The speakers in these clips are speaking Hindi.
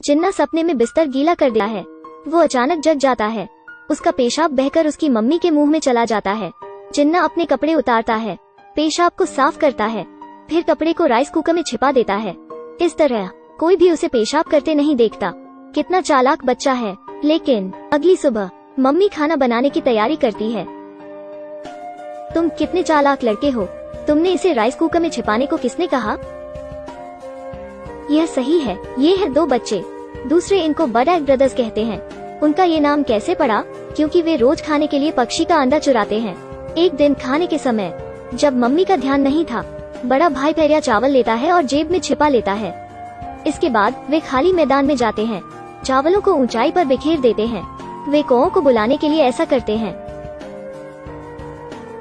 चिन्ना सपने में बिस्तर गीला कर दिया है। वो अचानक जग जाता है। उसका पेशाब बहकर उसकी मम्मी के मुंह में चला जाता है। चिन्ना अपने कपड़े उतारता है, पेशाब को साफ करता है, फिर कपड़े को राइस कुकर में छिपा देता है। इस तरह कोई भी उसे पेशाब करते नहीं देखता। कितना चालाक बच्चा है। लेकिन अगली सुबह मम्मी खाना बनाने की तैयारी करती है। तुम कितने चालाक लड़के हो, तुमने इसे राइस कुकर में छिपाने को किसने कहा? यह सही है, ये है दो बच्चे। दूसरे इनको बर्ड एग ब्रदर्स कहते हैं। उनका ये नाम कैसे पड़ा? क्योंकि वे रोज खाने के लिए पक्षी का अंडा चुराते हैं। एक दिन खाने के समय जब मम्मी का ध्यान नहीं था, बड़ा भाई पैरिया चावल लेता है और जेब में छिपा लेता है। इसके बाद वे खाली मैदान में जाते हैं, चावलों को ऊंचाई पर बिखेर देते हैं। वे कौओं को बुलाने के लिए ऐसा करते हैं।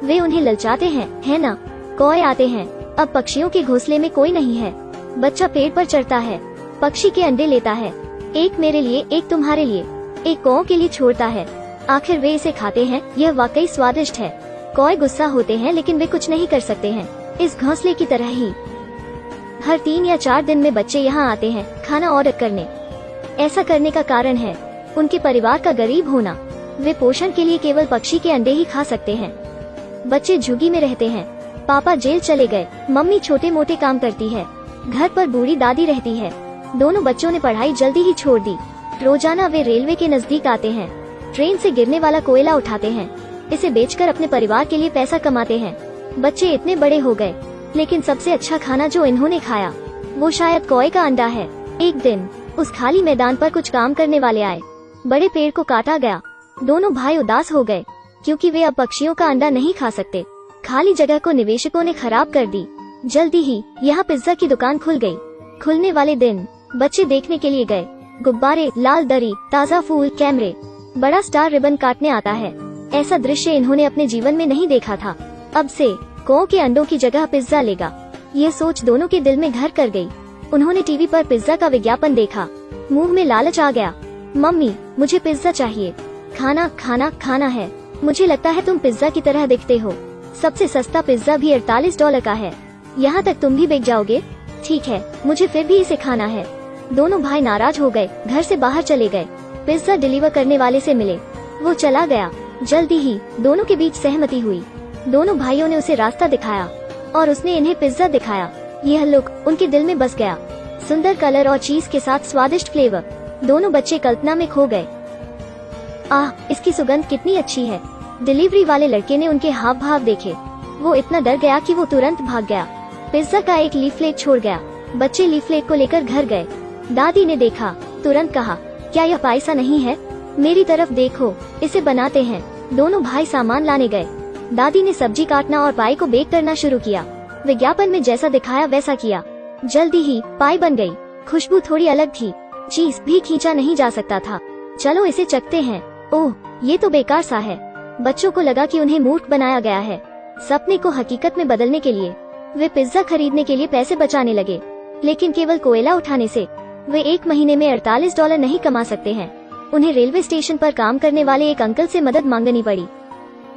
वे उन्हें ललचाते हैं, है ना? कौए आते हैं। अब पक्षियों के घोंसले में कोई नहीं है। बच्चा पेड़ पर चढ़ता है, पक्षी के अंडे लेता है। एक मेरे लिए, एक तुम्हारे लिए, एक कौओं के लिए छोड़ता है। आखिर वे इसे खाते हैं। यह वाकई स्वादिष्ट है। कौए गुस्सा होते हैं लेकिन वे कुछ नहीं कर सकते हैं। इस घोंसले की तरह ही हर 3 या 4 दिन में बच्चे यहाँ आते हैं खाना ऑर्डर करने। ऐसा करने का कारण है उनके परिवार का गरीब होना। वे पोषण के लिए केवल पक्षी के अंडे ही खा सकते हैं। बच्चे झुग्गी में रहते हैं। पापा जेल चले गए, मम्मी छोटे मोटे काम करती है, घर पर बूढ़ी दादी रहती है। दोनों बच्चों ने पढ़ाई जल्दी ही छोड़ दी। रोजाना वे रेलवे के नजदीक आते हैं, ट्रेन से गिरने वाला कोयला उठाते हैं, इसे बेचकर अपने परिवार के लिए पैसा कमाते हैं। बच्चे इतने बड़े हो गए, लेकिन सबसे अच्छा खाना जो इन्होंने खाया वो शायद कौए का अंडा है। एक दिन उस खाली मैदान पर कुछ काम करने वाले आए। बड़े पेड़ को काटा गया। दोनों भाई उदास हो गए क्योंकि वे अब पक्षियों का अंडा नहीं खा सकते। खाली जगह को निवेशकों ने खराब कर दी। जल्दी ही यहाँ पिज्जा की दुकान खुल गई। खुलने वाले दिन बच्चे देखने के लिए गए। गुब्बारे, लाल दरी, ताज़ा फूल, कैमरे, बड़ा स्टार रिबन काटने आता है। ऐसा दृश्य इन्होंने अपने जीवन में नहीं देखा था। अब से कौओं के अंडों की जगह पिज्जा लेगा। यह सोच दोनों के दिल में घर कर गई। उन्होंने टीवी पर पिज्जा का विज्ञापन देखा। मुंह में लालच आ गया। मम्मी, मुझे पिज्जा चाहिए। खाना खाना खाना है। मुझे लगता है तुम पिज्जा की तरह दिखते हो। सबसे सस्ता पिज्जा भी $48 का है। यहाँ तक तुम भी बिक जाओगे? ठीक है, मुझे फिर भी इसे खाना है। दोनों भाई नाराज हो गए, घर से बाहर चले गए। पिज्जा डिलीवर करने वाले से मिले, वो चला गया। जल्दी ही दोनों के बीच सहमति हुई। दोनों भाइयों ने उसे रास्ता दिखाया और उसने इन्हें पिज्जा दिखाया। यह लुक उनके दिल में बस गया। सुंदर कलर और चीज के साथ स्वादिष्ट फ्लेवर। दोनों बच्चे कल्पना में खो गए। आह, इसकी सुगंध कितनी अच्छी है। डिलीवरी वाले लड़के ने उनके हाव भाव देखे। वो इतना डर गया कि वो तुरंत भाग गया। पिज्जा का एक लीफलेट छोड़ गया। बच्चे लीफलेट को लेकर घर गए। दादी ने देखा, तुरंत कहा, क्या यह पायसा नहीं है? मेरी तरफ देखो, इसे बनाते हैं। दोनों भाई सामान लाने गए। दादी ने सब्जी काटना और पाई को बेक करना शुरू किया। विज्ञापन में जैसा दिखाया वैसा किया। जल्दी ही पाई बन गई। खुशबू थोड़ी अलग थी। चीज भी खींचा नहीं जा सकता था। चलो इसे चखते हैं। ओह, ये तो बेकार सा है। बच्चों को लगा कि उन्हें मूर्ख बनाया गया है। सपने को हकीकत में बदलने के लिए वे पिज्जा खरीदने के लिए पैसे बचाने लगे। लेकिन केवल कोयला उठाने से वे 1 महीने में $48 नहीं कमा सकते हैं। उन्हें रेलवे स्टेशन पर काम करने वाले एक अंकल से मदद मांगनी पड़ी।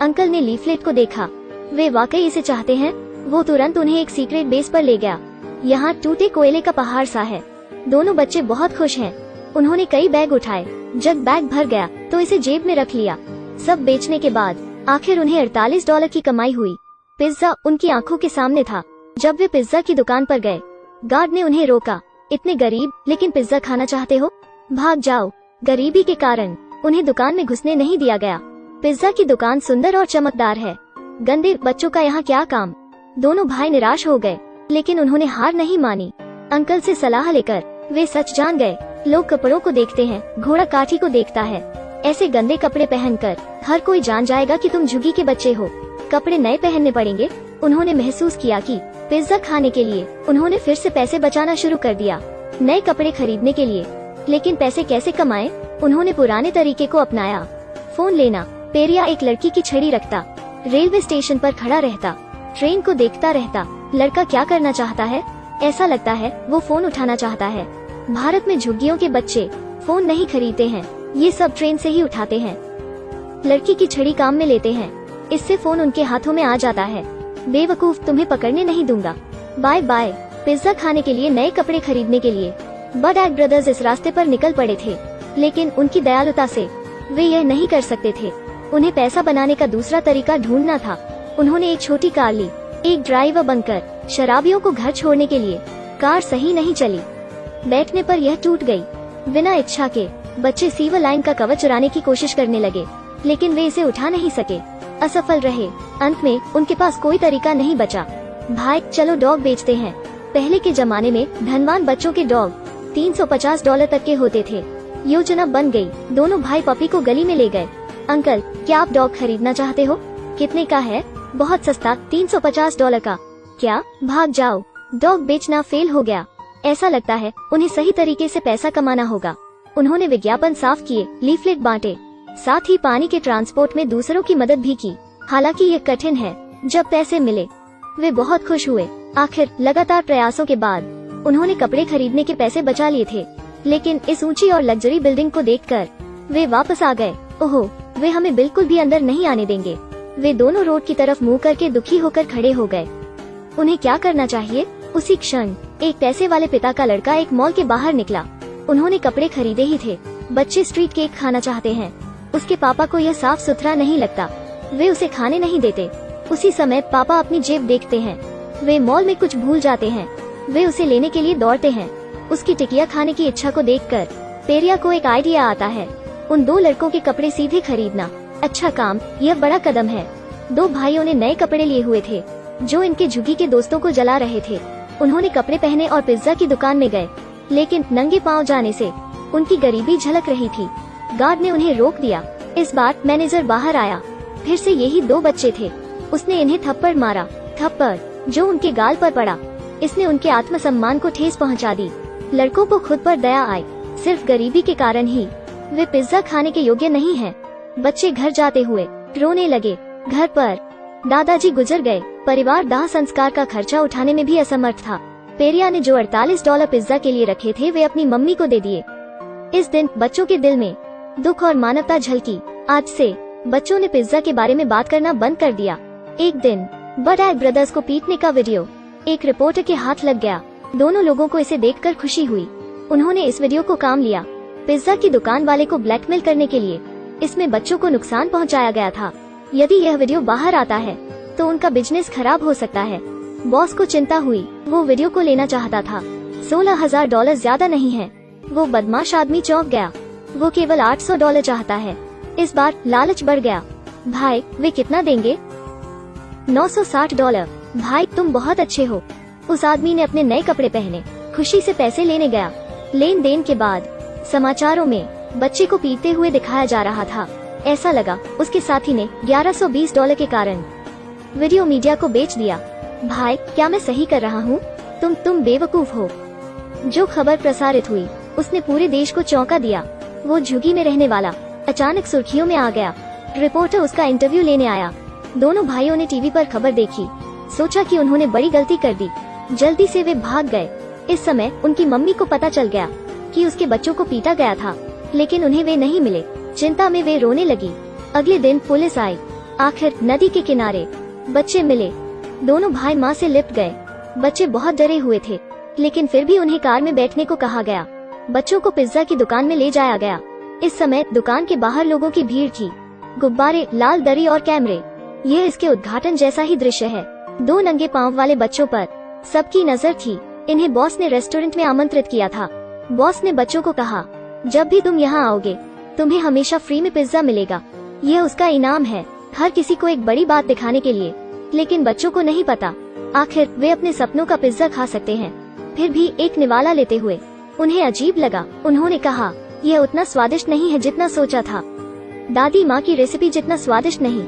अंकल ने लीफलेट को देखा। वे वाकई इसे चाहते हैं। वो तुरंत उन्हें एक सीक्रेट बेस पर ले गया। यहाँ टूटे कोयले का पहाड़ सा है। दोनों बच्चे बहुत खुश हैं। उन्होंने कई बैग उठाए। जब बैग भर गया तो इसे जेब में रख लिया। सब बेचने के बाद आखिर उन्हें $48 की कमाई हुई। पिज्जा उनकी आंखों के सामने था। जब वे पिज्जा की दुकान पर गए, गार्ड ने उन्हें रोका। इतने गरीब लेकिन पिज्जा खाना चाहते हो? भाग जाओ। गरीबी के कारण उन्हें दुकान में घुसने नहीं दिया गया। पिज्जा की दुकान सुंदर और चमकदार है। गंदे बच्चों का यहाँ क्या काम? दोनों भाई निराश हो गए, लेकिन उन्होंने हार नहीं मानी। अंकल से सलाह लेकर वे सच जान गए। लोग कपड़ों को देखते हैं, घोड़ा काठी को देखता है। ऐसे गंदे कपड़े पहनकर हर कोई जान जाएगा कि तुम झुग्गी के बच्चे हो। कपड़े नए पहनने पड़ेंगे। उन्होंने महसूस किया कि पिज्जा खाने के लिए उन्होंने फिर से पैसे बचाना शुरू कर दिया, नए कपड़े खरीदने के लिए। लेकिन पैसे कैसे कमाएं? उन्होंने पुराने तरीके को अपनाया। फोन लेना। पेरिया एक लड़की की छड़ी रखता, रेलवे स्टेशन पर खड़ा रहता, ट्रेन को देखता रहता। लड़का क्या करना चाहता है? ऐसा लगता है वो फोन उठाना चाहता है। भारत में झुग्गियों के बच्चे फोन नहीं खरीदते हैं, ये सब ट्रेन से ही उठाते हैं। लड़की की छड़ी काम में लेते हैं, इससे फोन उनके हाथों में आ जाता है। बेवकूफ, तुम्हें पकड़ने नहीं दूंगा। Bye bye. पिज्जा खाने के लिए, नए कपड़े खरीदने के लिए बडैक ब्रदर्स इस रास्ते पर निकल पड़े थे, लेकिन उनकी दयालुता से वे यह नहीं कर सकते थे। उन्हें पैसा बनाने का दूसरा तरीका ढूंढना था। उन्होंने एक छोटी कार ली, एक ड्राइवर बनकर शराबियों को घर छोड़ने के लिए। कार सही नहीं चली, बैठने पर यह टूट गई। बिना इच्छा के बच्चे सीवर लाइन का कवर चुराने की कोशिश करने लगे, लेकिन वे इसे उठा नहीं सके, असफल रहे। अंत में उनके पास कोई तरीका नहीं बचा। भाई चलो डॉग बेचते हैं। पहले के जमाने में धनवान बच्चों के डॉग $350 तक के होते थे। योजना बन गई। दोनों भाई पपी को गली में ले गए। अंकल, क्या आप डॉग खरीदना चाहते हो? कितने का है? बहुत सस्ता, $350 का। क्या? भाग जाओ। डॉग बेचना फेल हो गया। ऐसा लगता है उन्हें सही तरीके से पैसा कमाना होगा। उन्होंने विज्ञापन साफ किए, लीफलेट बांटे, साथ ही पानी के ट्रांसपोर्ट में दूसरों की मदद भी की। हालांकि ये कठिन है। जब पैसे मिले वे बहुत खुश हुए। आखिर लगातार प्रयासों के बाद उन्होंने कपड़े खरीदने के पैसे बचा लिए थे, लेकिन इस ऊंची और लग्जरी बिल्डिंग को देखकर वे वापस आ गए। ओहो, वे हमें बिल्कुल भी अंदर नहीं आने देंगे। वे दोनों रोड की तरफ मुंह करके दुखी होकर खड़े हो गए। उन्हें क्या करना चाहिए? उसी क्षण एक पैसे वाले पिता का लड़का एक मॉल के बाहर निकला। उन्होंने कपड़े खरीदे ही थे। बच्चे स्ट्रीट केक खाना चाहते हैं। उसके पापा को यह साफ सुथरा नहीं लगता, वे उसे खाने नहीं देते। उसी समय पापा अपनी जेब देखते हैं। वे मॉल में कुछ भूल जाते हैं। वे उसे लेने के लिए दौड़ते हैं। उसकी टिकिया खाने की इच्छा को देखकर पेरिया को एक आइडिया आता है। उन दो लड़कों के कपड़े सीधे खरीदना। अच्छा काम, यह बड़ा कदम है। दो भाइयों ने नए कपड़े लिए हुए थे, जो इनके झुग्गी के दोस्तों को जला रहे थे। उन्होंने कपड़े पहने और पिज्जा की दुकान में गए, लेकिन नंगे पांव जाने से उनकी गरीबी झलक रही थी। गार्ड ने उन्हें रोक दिया। इस बार मैनेजर बाहर आया। फिर से यही दो बच्चे थे। उसने इन्हें थप्पड़ मारा, थप्पड़ जो उनके गाल पर पड़ा। इसने उनके आत्मसम्मान को ठेस पहुंचा दी। लड़कों को खुद पर दया आई। सिर्फ गरीबी के कारण ही वे पिज्जा खाने के योग्य नहीं हैं। बच्चे घर जाते हुए रोने लगे। घर पर दादाजी गुजर गए। परिवार दाह संस्कार का खर्चा उठाने में भी असमर्थ था। पेरिया ने जो $48 पिज्जा के लिए रखे थे, वे अपनी मम्मी को दे दिए। इस दिन बच्चों के दिल में दुख और मानवता झलकी। आज से बच्चों ने पिज्जा के बारे में बात करना बंद कर दिया। एक दिन बडैक ब्रदर्स को पीटने का वीडियो एक रिपोर्टर के हाथ लग गया। दोनों लोगों को इसे देखकर खुशी हुई। उन्होंने इस वीडियो को काम लिया पिज्जा की दुकान वाले को ब्लैकमेल करने के लिए। इसमें बच्चों को नुकसान पहुंचाया गया था। यदि यह वीडियो बाहर आता है तो उनका बिजनेस खराब हो सकता है। बॉस को चिंता हुई। वो वीडियो को लेना चाहता था। $16,000 ज्यादा नहीं है। वो बदमाश आदमी चौंक गया। वो केवल $800 चाहता है। इस बार लालच बढ़ गया। भाई, वे कितना देंगे? $960। भाई, तुम बहुत अच्छे हो। उस आदमी ने अपने नए कपड़े पहने, खुशी से पैसे लेने गया। लेन देन के बाद समाचारों में बच्चे को पीटते हुए दिखाया जा रहा था। ऐसा लगा उसके साथी ने $1120 के कारण वीडियो मीडिया को बेच दिया। भाई, क्या मैं सही कर रहा हूँ? तुम बेवकूफ हो। जो खबर प्रसारित हुई उसने पूरे देश को चौंका दिया। वो झुग्गी में रहने वाला अचानक सुर्खियों में आ गया। रिपोर्टर उसका इंटरव्यू लेने आया। दोनों भाइयों ने टीवी पर खबर देखी, सोचा कि उन्होंने बड़ी गलती कर दी। जल्दी से वे भाग गए। इस समय उनकी मम्मी को पता चल गया कि उसके बच्चों को पीटा गया था, लेकिन उन्हें वे नहीं मिले। चिंता में वे रोने लगी। अगले दिन पुलिस आई। आखिर नदी के किनारे बच्चे मिले। दोनों भाई माँ से लिपट गए। बच्चे बहुत डरे हुए थे, लेकिन फिर भी उन्हें कार में बैठने को कहा गया। बच्चों को पिज्जा की दुकान में ले जाया गया। इस समय दुकान के बाहर लोगों की भीड़ थी। गुब्बारे, लाल दरी और कैमरे। यह इसके उद्घाटन जैसा ही दृश्य है। दो नंगे पांव वाले बच्चों पर सबकी नजर थी। इन्हें बॉस ने रेस्टोरेंट में आमंत्रित किया था। बॉस ने बच्चों को कहा, जब भी तुम यहाँ आओगे तुम्हें हमेशा फ्री में पिज्जा मिलेगा। यह उसका इनाम है। हर किसी को एक बड़ी बात दिखाने के लिए। लेकिन बच्चों को नहीं पता आखिर वे अपने सपनों का पिज्जा खा सकते हैं। फिर भी एक निवाला लेते हुए उन्हें अजीब लगा। उन्होंने कहा, यह उतना स्वादिष्ट नहीं है जितना सोचा था। दादी माँ की रेसिपी जितना स्वादिष्ट नहीं।